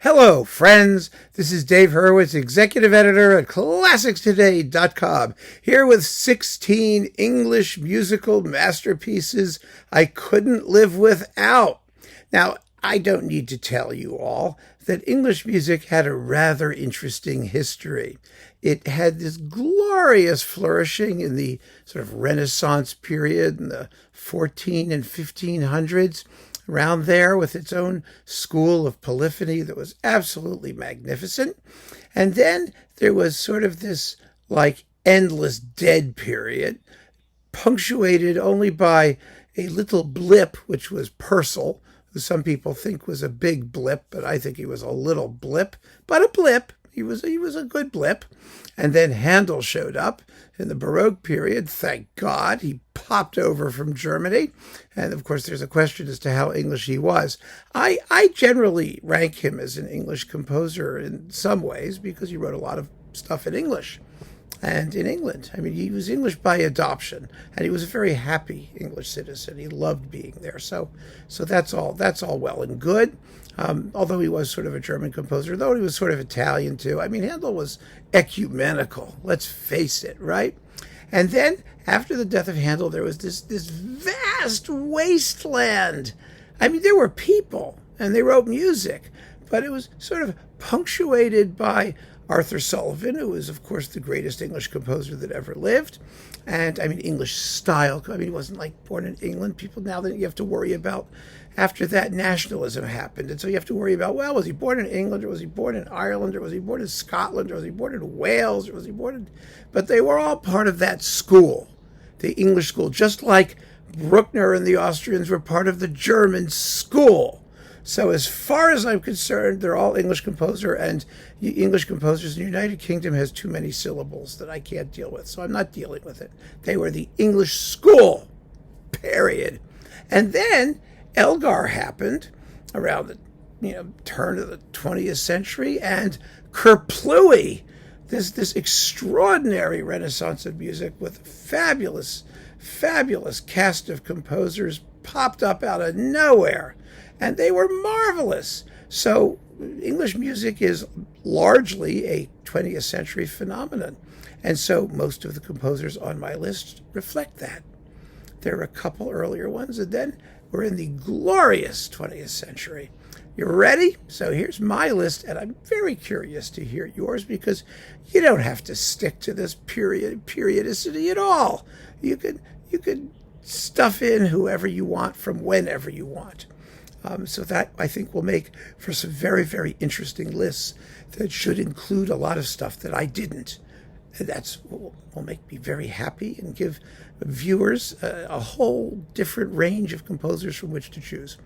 Hello, friends. This is Dave Hurwitz, executive editor at ClassicsToday.com, here with 16 English musical masterpieces I couldn't live without. Now, I don't need to tell you all that English music had a rather interesting history. It had this glorious flourishing in the sort of Renaissance period in the 14 and 1500s. Around there with its own school of polyphony that was absolutely magnificent. And then there was sort of this like endless dead period, punctuated only by a little blip, which was Purcell, who some people think was a big blip, but I think he was a little blip, but a blip. He was a good blip. And then Handel showed up in the Baroque period. Thank God. He popped over from Germany. And of course, there's a question as to how English he was. I generally rank him as an English composer in some ways because he wrote a lot of stuff in English and in England. I mean, he was English by adoption, and he was a very happy English citizen. He loved being there. So that's all well and good. Although he was sort of a German composer, though he was sort of Italian too. I mean, Handel was ecumenical, let's face it, right? And then after the death of Handel, there was this vast wasteland. I mean, there were people and they wrote music, but it was sort of punctuated by Arthur Sullivan, who was, of course, the greatest English composer that ever lived. And I mean, English style. I mean, he wasn't like born in England. People now that you have to worry about after that nationalism happened. And so you have to worry about, well, was he born in England or was he born in Ireland or was he born in Scotland or was he born in Wales or was he born in... But they were all part of that school, the English school, just like Bruckner and the Austrians were part of the German school. So as far as I'm concerned, they're all English composer, and English composers in the United Kingdom has too many syllables that I can't deal with, so I'm not dealing with it. They were the English school, period. And then Elgar happened around the turn of the 20th century, and Kerplooey, this extraordinary renaissance of music with fabulous cast of composers popped up out of nowhere. And they were marvelous. So English music is largely a 20th century phenomenon. And so most of the composers on my list reflect that. There are a couple earlier ones, and then we're in the glorious 20th century. You ready? So here's my list, and I'm very curious to hear yours because you don't have to stick to this periodicity at all. You could stuff in whoever you want from whenever you want. So that, I think, will make for some very, very interesting lists that should include a lot of stuff that I didn't. And that's what will make me very happy and give viewers a whole different range of composers from which to choose.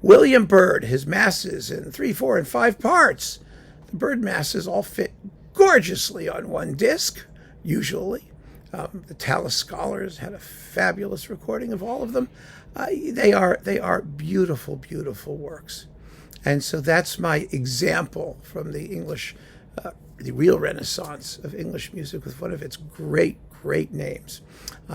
William Byrd, his masses in 3, 4, and 5 parts. The Byrd masses all fit gorgeously on one disc, usually. The Tallis Scholars had a fabulous recording of all of them. They are beautiful, beautiful works. And so that's my example from the English, the real Renaissance of English music with one of its great names.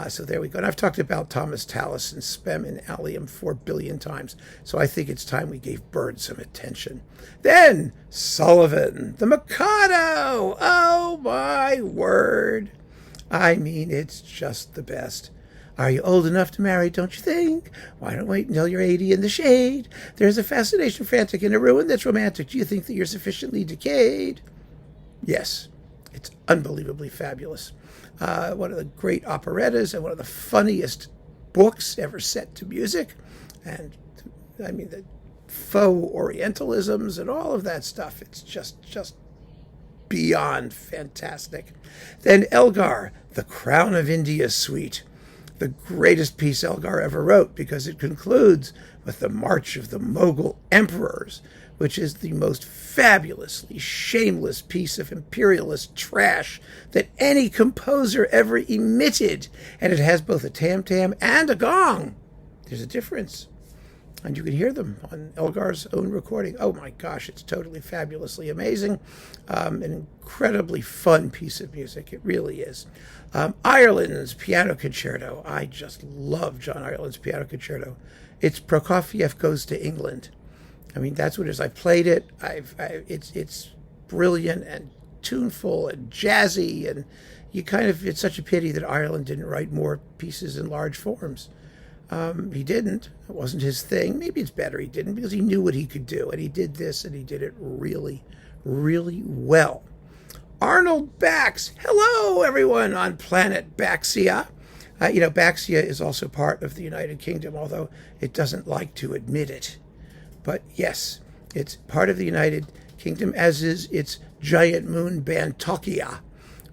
So there we go. And I've talked about Thomas Tallis and Spem and Allium 4 billion times. So I think it's time we gave Byrd some attention. Then Sullivan, the Mikado. Oh my word. I mean, it's just the best. Are you old enough to marry, don't you think? Why don't wait until you're 80 in the shade? There's a fascination frantic and a ruin that's romantic. Do you think that you're sufficiently decayed? Yes, it's unbelievably fabulous. One of the great operettas and one of the funniest books ever set to music. And, I mean, the faux Orientalisms and all of that stuff. It's just beyond fantastic. Then Elgar, the Crown of India Suite. The greatest piece Elgar ever wrote because it concludes with the March of the Mughal Emperors, which is the most fabulously shameless piece of imperialist trash that any composer ever emitted. And it has both a tam-tam and a gong. There's a difference. And you can hear them on Elgar's own recording. Oh my gosh, it's totally fabulously amazing. An incredibly fun piece of music. It really is. Ireland's Piano Concerto. I just love John Ireland's Piano Concerto. It's Prokofiev Goes to England. I mean, that's what it is. I played it. It's brilliant and tuneful and jazzy, and it's such a pity that Ireland didn't write more pieces in large forms. He didn't. It wasn't his thing. Maybe it's better he didn't, because he knew what he could do, and he did this, and he did it really, really well. Arnold Bax. Hello, everyone on planet Baxia. Baxia is also part of the United Kingdom, although it doesn't like to admit it. But yes, it's part of the United Kingdom, as is its giant moon band Tokia.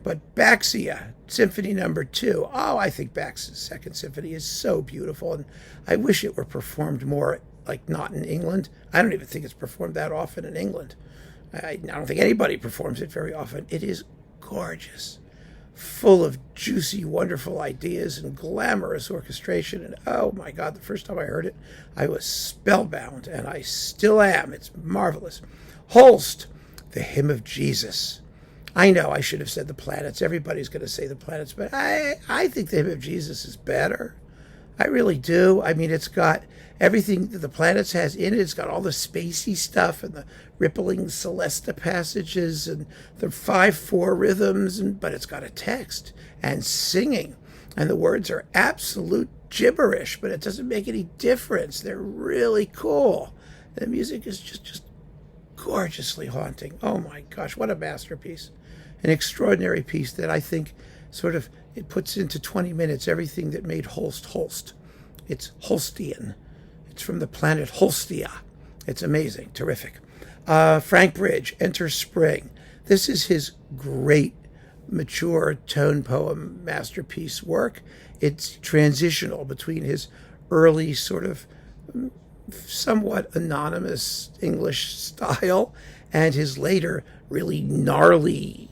But Baxia, Symphony No. 2. Oh, I think Bax's second symphony is so beautiful, and I wish it were performed more, not in England. I don't even think it's performed that often in England. I don't think anybody performs it very often. It is gorgeous, full of juicy, wonderful ideas and glamorous orchestration. And oh my God, the first time I heard it, I was spellbound, and I still am. It's marvelous. Holst, the Hymn of Jesus. I know I should have said the planets. Everybody's going to say the planets, but I think the Hymn of Jesus is better. I really do. I mean, it's got everything that the planets has in it. It's got all the spacey stuff and the rippling celesta passages and the 5/4 rhythms, but it's got a text and singing, and the words are absolute gibberish, but it doesn't make any difference. They're really cool. The music is just gorgeously haunting. Oh my gosh, what a masterpiece. An extraordinary piece that I think it puts into 20 minutes everything that made Holst Holst. It's Holstian. It's from the planet Holstia. It's amazing, terrific. Frank Bridge, Enter Spring. This is his great, mature tone poem masterpiece work. It's transitional between his early somewhat anonymous English style and his later really gnarly,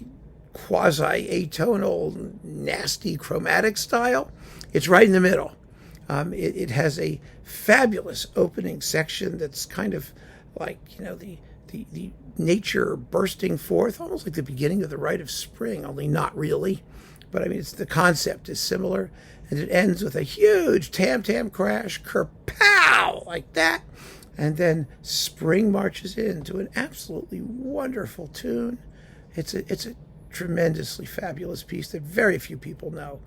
quasi-atonal, nasty chromatic style. It's right in the middle. It has a fabulous opening section that's kind of like, the nature bursting forth, almost like the beginning of the Rite of Spring, only not really. But I mean, the concept is similar, and it ends with a huge tam-tam crash, kerpow, like that. And then spring marches into an absolutely wonderful tune. It's a tremendously fabulous piece that very few people know.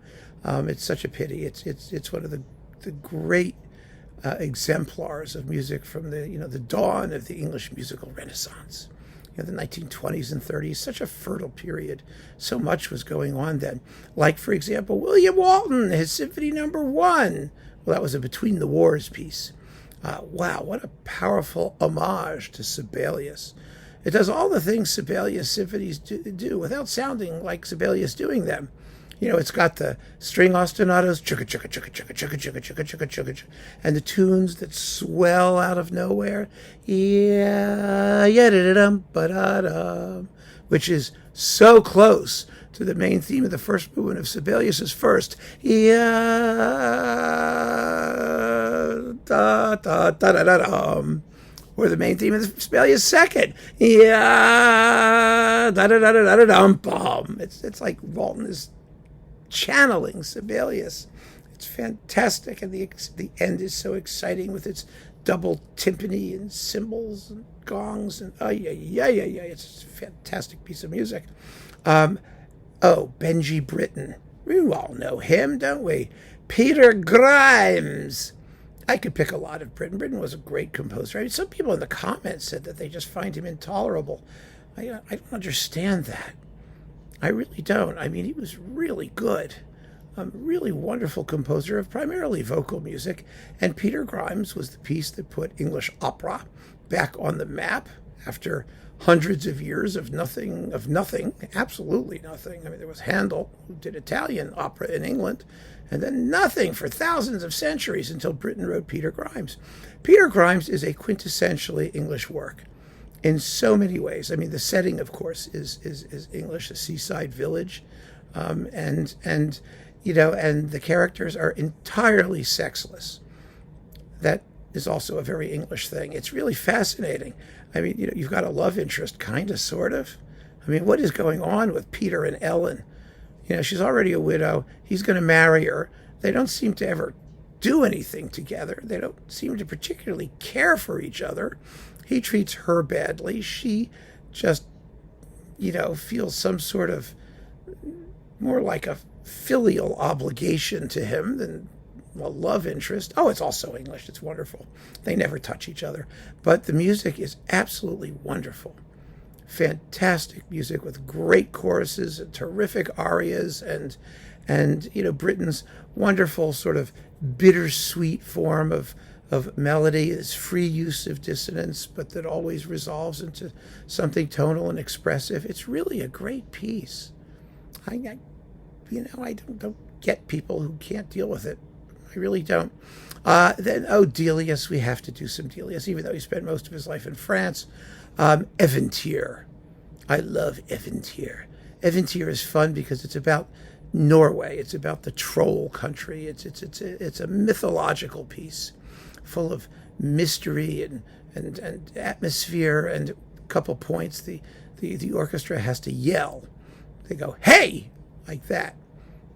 It's such a pity. It's one of the great exemplars of music from the dawn of the English musical Renaissance. The 1920s and 30s, such a fertile period. So much was going on then. Like, for example, William Walton, his Symphony No. 1. Well, that was a Between the Wars piece. Wow, what a powerful homage to Sibelius. It does all the things Sibelius symphonies do without sounding like Sibelius doing them. It's got the string ostinatos, chugga, chugga, chugga, chugga, chugga, chugga, chugga, chugga, chugga, chugga, and the tunes that swell out of nowhere, which is so close to the main theme of the first movement of Sibelius's first, or the main theme of the Sibelius second, It's like Walton is channeling Sibelius. It's fantastic, and the end is so exciting with its double timpani and cymbals and gongs and it's a fantastic piece of music. Benji Britten. We all know him, don't we? Peter Grimes. I could pick a lot of Britten. Britten was a great composer. I mean, some people in the comments said that they just find him intolerable. I don't understand that. I really don't. I mean, he was really good. A really wonderful composer of primarily vocal music. And Peter Grimes was the piece that put English opera back on the map after hundreds of years of nothing, absolutely nothing. I mean, there was Handel, who did Italian opera in England, and then nothing for thousands of centuries until Britten wrote Peter Grimes. Peter Grimes is a quintessentially English work in so many ways. I mean, the setting, of course, is English, a seaside village, and the characters are entirely sexless. That is also a very English thing. It's really fascinating. I mean, you've got a love interest, kind of, sort of. I mean, what is going on with Peter and Ellen? She's already a widow. He's going to marry her. They don't seem to ever do anything together. They don't seem to particularly care for each other. he treats her badly. She just, feels some sort of more like a filial obligation to him than a love interest. Oh, it's also English. It's wonderful. They never touch each other. But the music is absolutely wonderful. Fantastic music with great choruses and terrific arias and Britten's wonderful sort of bittersweet form of melody, this free use of dissonance, but that always resolves into something tonal and expressive. It's really a great piece. I don't get people who can't deal with it. I really don't. Then Delius, we have to do some Delius, even though he spent most of his life in France. Eventyr. I love Eventyr. Eventyr is fun because it's about Norway. It's about the troll country. It's a mythological piece full of mystery and atmosphere. And a couple points, the orchestra has to yell. They go, "Hey!" like that.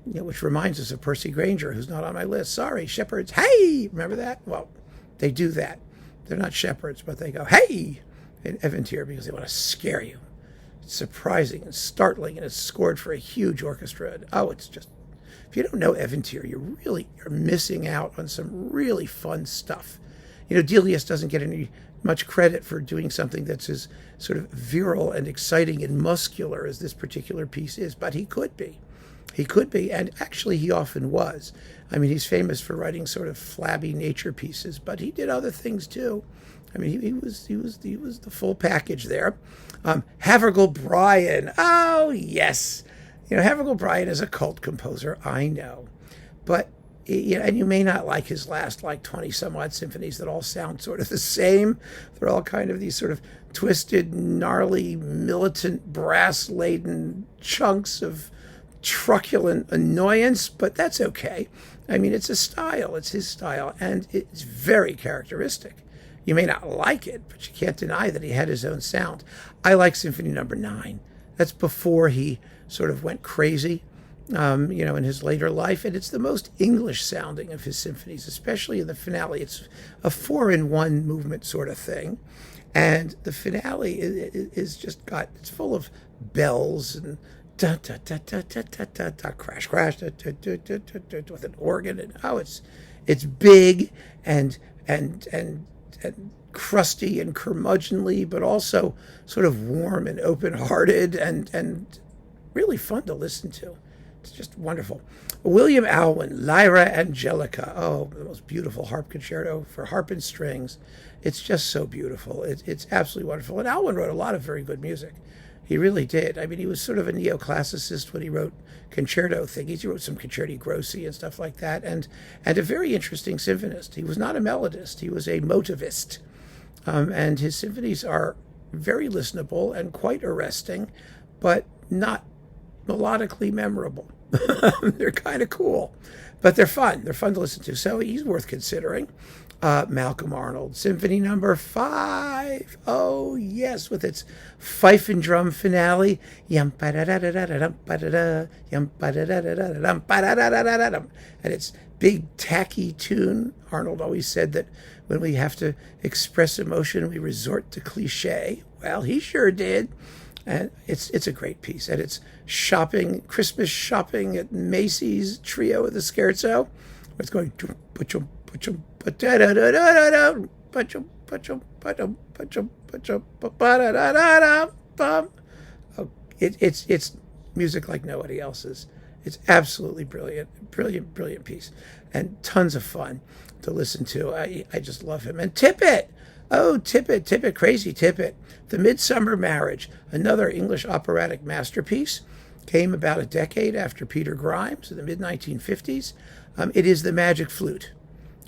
Which reminds us of Percy Granger, who's not on my list. Sorry, shepherds, hey! Remember that? Well, they do that. They're not shepherds, but they go, "Hey!" in Eventyr because they want to scare you. It's surprising and startling, and it's scored for a huge orchestra. And, it's just, if you don't know Eventyr, you're missing out on some really fun stuff. Delius doesn't get much credit for doing something that's as sort of virile and exciting and muscular as this particular piece is, but he could be. He could be, and actually he often was. I mean, he's famous for writing sort of flabby nature pieces, but he did other things too. I mean, he was the full package there. Havergal Brian. Oh yes, Havergal Brian is a cult composer. I know, but and you may not like his last 20 some odd symphonies that all sound sort of the same. They're all kind of these sort of twisted, gnarly, militant, brass laden chunks of truculent annoyance, but that's okay. I mean, it's a style. It's his style, and it's very characteristic. You may not like it, but you can't deny that he had his own sound. I like Symphony No. 9. That's before he sort of went crazy, in his later life, and it's the most English sounding of his symphonies, especially in the finale. It's a 4-in-1 movement sort of thing, and the finale is just it's full of bells and da da da da da da da da crash crash da, da, da, da, da, da, with an organ, and it's big and crusty and curmudgeonly, but also sort of warm and open-hearted and really fun to listen to. It's just wonderful. William Alwyn, Lyra, Angelica. Oh, the most beautiful harp concerto for harp and strings. It's just so beautiful. It's absolutely wonderful. And Alwyn wrote a lot of very good music. He really did. I mean, he was sort of a neoclassicist when he wrote concerto things. He wrote some concerti grossi and stuff like that, and a very interesting symphonist. He was not a melodist. He was a motivist. And his symphonies are very listenable and quite arresting, but not melodically memorable. They're kind of cool, but they're fun. They're fun to listen to. So he's worth considering. Malcolm Arnold, Symphony No. 5. Oh, yes, with its fife and drum finale. And its big, tacky tune. Arnold always said that when we have to express emotion, we resort to cliche. Well, he sure did. And it's a great piece. And it's Christmas shopping at Macy's trio of the scherzo. Where it's going... It's music like nobody else's. It's absolutely brilliant piece, and tons of fun to listen to. I just love him. And Tippett, Tippett, crazy Tippett. The Midsummer Marriage, another English operatic masterpiece, came about a decade after Peter Grimes in the mid-1950s. It is the magic flute.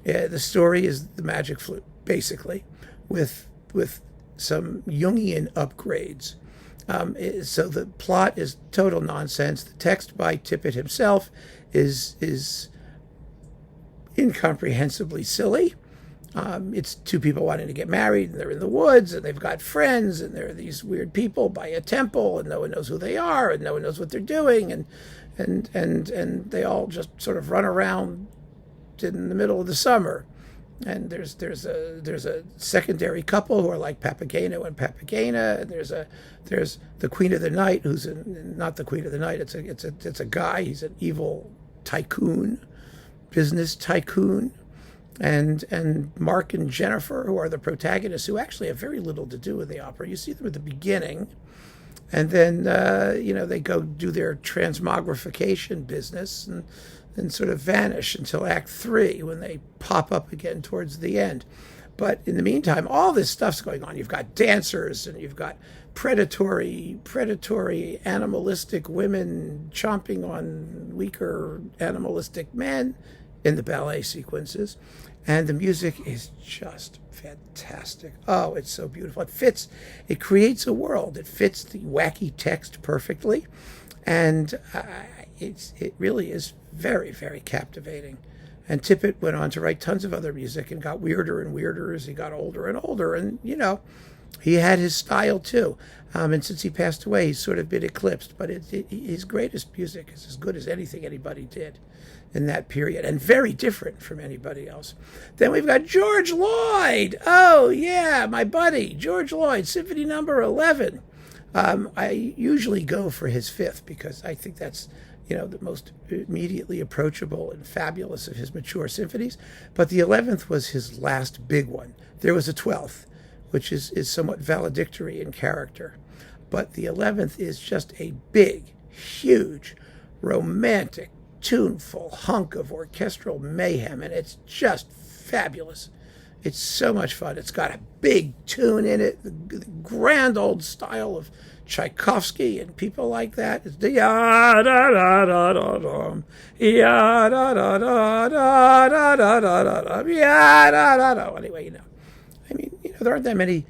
The story is the magic flute, basically, with some Jungian upgrades. So the plot is total nonsense. The text by Tippett himself is incomprehensibly silly. It's two people wanting to get married, and they're in the woods, and they've got friends, and there are these weird people by a temple, and no one knows who they are, and no one knows what they're doing, and they all just sort of run around in the middle of the summer. and there's a secondary couple who are like Papageno and Papagena, and there's the Queen of the Night, who's not the Queen of the Night. It's a guy. He's an evil tycoon, business tycoon, and Mark and Jennifer, who are the protagonists, who actually have very little to do with the opera. You see them at the beginning, and then they go do their transmogrification business and sort of vanish until Act 3, when they pop up again towards the end. But in the meantime, all this stuff's going on. You've got dancers, and you've got predatory, animalistic women chomping on weaker, animalistic men in the ballet sequences. And the music is just fantastic. Oh, it's so beautiful. It creates a world. It fits the wacky text perfectly. And it really is very, very captivating. And Tippett went on to write tons of other music and got weirder and weirder as he got older and older. And, he had his style too. And since he passed away, he's sort of been eclipsed. But his greatest music is as good as anything anybody did in that period, and very different from anybody else. Then we've got George Lloyd. Oh, yeah, my buddy, George Lloyd, Symphony No. 11. I usually go for his fifth because I think that's the most immediately approachable and fabulous of his mature symphonies. But the 11th was his last big one. There was a 12th, which is somewhat valedictory in character. But the 11th is just a big, huge, romantic, tuneful hunk of orchestral mayhem, and it's just fabulous. It's so much fun. It's got a big tune in it, the grand old style of Tchaikovsky and people like that. It's the ya da da da da da, ya da da da da da da da da, ya da da da. Anyway, there aren't that many,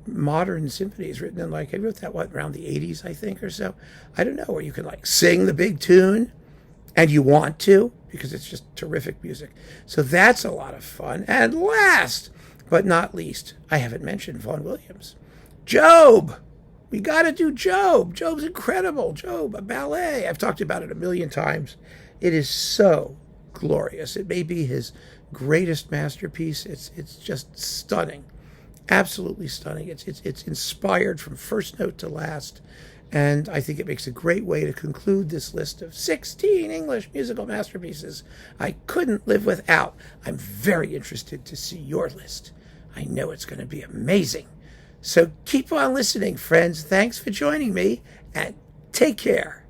modern symphonies written in, I wrote that around the 80s, I think, or so. I don't know, where you can sing the big tune, and you want to, because it's just terrific music. So that's a lot of fun. And last but not least, I haven't mentioned Vaughan Williams. Job! We got to do Job. Job's incredible. Job, a ballet. I've talked about it a million times. It is so glorious. It may be his greatest masterpiece. It's just stunning. Absolutely stunning. It's inspired from first note to last. And I think it makes a great way to conclude this list of 16 English musical masterpieces I couldn't live without. I'm very interested to see your list. I know it's going to be amazing. So keep on listening, friends. Thanks for joining me, and take care.